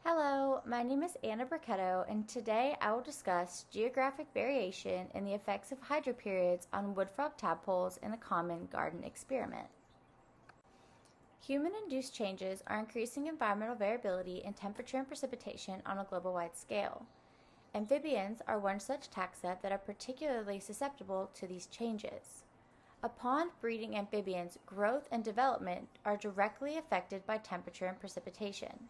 Hello, my name is Anna Brichetto, and today I will discuss geographic variation and the effects of hydroperiods on wood frog tadpoles in a common garden experiment. Human-induced changes are increasing environmental variability in temperature and precipitation on a global-wide scale. Amphibians are one such taxa that are particularly susceptible to these changes. Upon breeding amphibians, growth and development are directly affected by temperature and precipitation.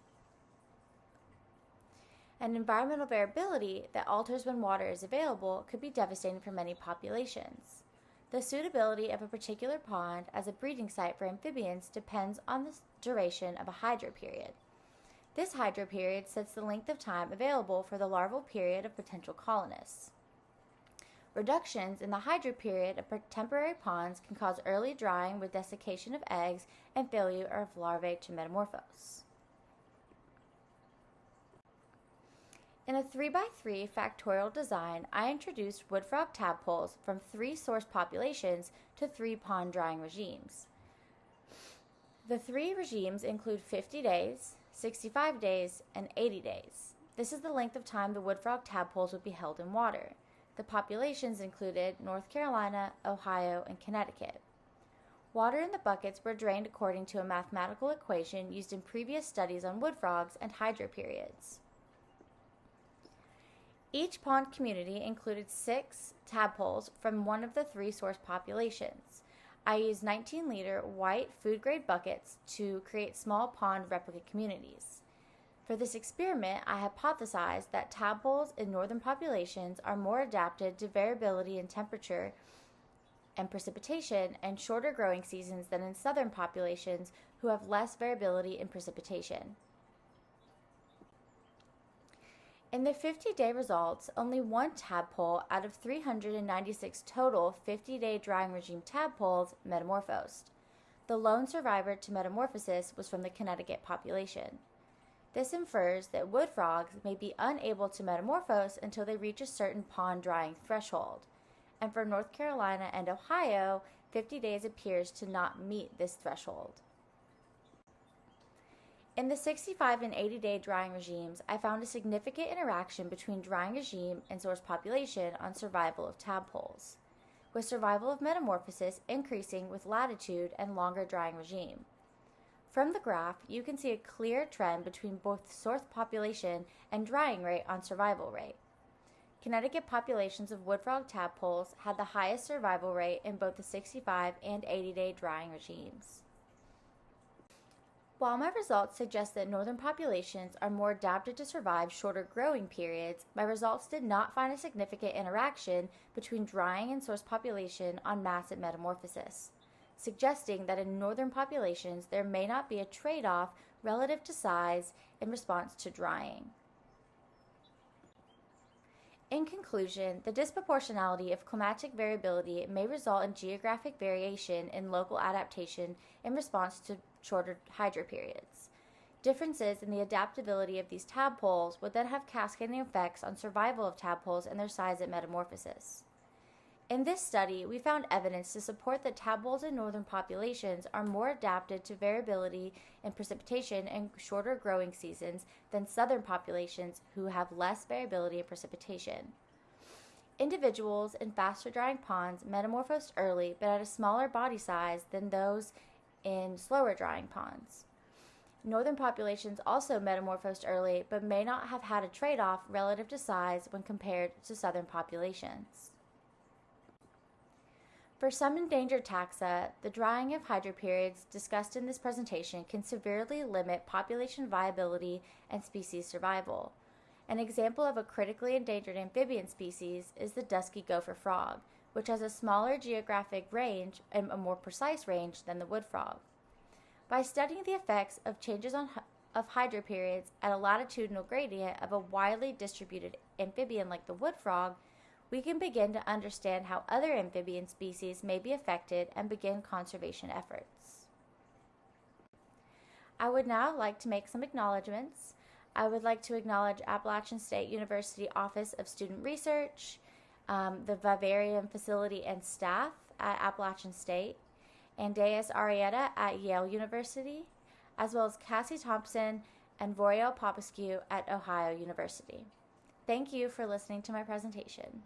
And environmental variability that alters when water is available could be devastating for many populations. The suitability of a particular pond as a breeding site for amphibians depends on the duration of a hydroperiod. This hydroperiod sets the length of time available for the larval period of potential colonists. Reductions in the hydroperiod of temporary ponds can cause early drying with desiccation of eggs and failure of larvae to metamorphose. In a 3x3 factorial design, I introduced wood frog tadpoles from 3 source populations to 3 pond drying regimes. The 3 regimes include 50 days, 65 days, and 80 days. This is the length of time the wood frog tadpoles would be held in water. The populations included North Carolina, Ohio, and Connecticut. Water in the buckets were drained according to a mathematical equation used in previous studies on wood frogs and hydroperiods. Each pond community included 6 tadpoles from one of the 3 source populations. I used 19-liter white food-grade buckets to create small pond replica communities. For this experiment, I hypothesized that tadpoles in northern populations are more adapted to variability in temperature and precipitation and shorter growing seasons than in southern populations who have less variability in precipitation. In the 50-day results, only 1 tadpole out of 396 total 50-day drying regime tadpoles metamorphosed. The lone survivor to metamorphosis was from the Connecticut population. This infers that wood frogs may be unable to metamorphose until they reach a certain pond drying threshold. And for North Carolina and Ohio, 50 days appears to not meet this threshold. In the 65 and 80-day drying regimes, I found a significant interaction between drying regime and source population on survival of tadpoles, with survival of metamorphosis increasing with latitude and longer drying regime. From the graph, you can see a clear trend between both source population and drying rate on survival rate. Connecticut populations of wood frog tadpoles had the highest survival rate in both the 65 and 80-day drying regimes. While my results suggest that northern populations are more adapted to survive shorter growing periods, my results did not find a significant interaction between drying and source population on mass and metamorphosis, suggesting that in northern populations there may not be a trade-off relative to size in response to drying. In conclusion, the disproportionality of climatic variability may result in geographic variation in local adaptation in response to shorter hydroperiods. Differences in the adaptability of these tadpoles would then have cascading effects on survival of tadpoles and their size at metamorphosis. In this study, we found evidence to support that tadpoles in northern populations are more adapted to variability in precipitation and shorter growing seasons than southern populations who have less variability in precipitation. Individuals in faster drying ponds metamorphosed early but at a smaller body size than those in slower drying ponds. Northern populations also metamorphosed early but may not have had a trade-off relative to size when compared to southern populations. For some endangered taxa, the drying of hydroperiods discussed in this presentation can severely limit population viability and species survival. An example of a critically endangered amphibian species is the dusky gopher frog, which has a smaller geographic range and a more precise range than the wood frog. By studying the effects of changes of hydroperiods at a latitudinal gradient of a widely distributed amphibian like the wood frog, we can begin to understand how other amphibian species may be affected and begin conservation efforts. I would now like to make some acknowledgments. I would like to acknowledge Appalachian State University Office of Student Research, the vivarium facility and staff at Appalachian State, and Deus Arietta at Yale University, as well as Cassie Thompson and Vorio Popescu at Ohio University. Thank you for listening to my presentation.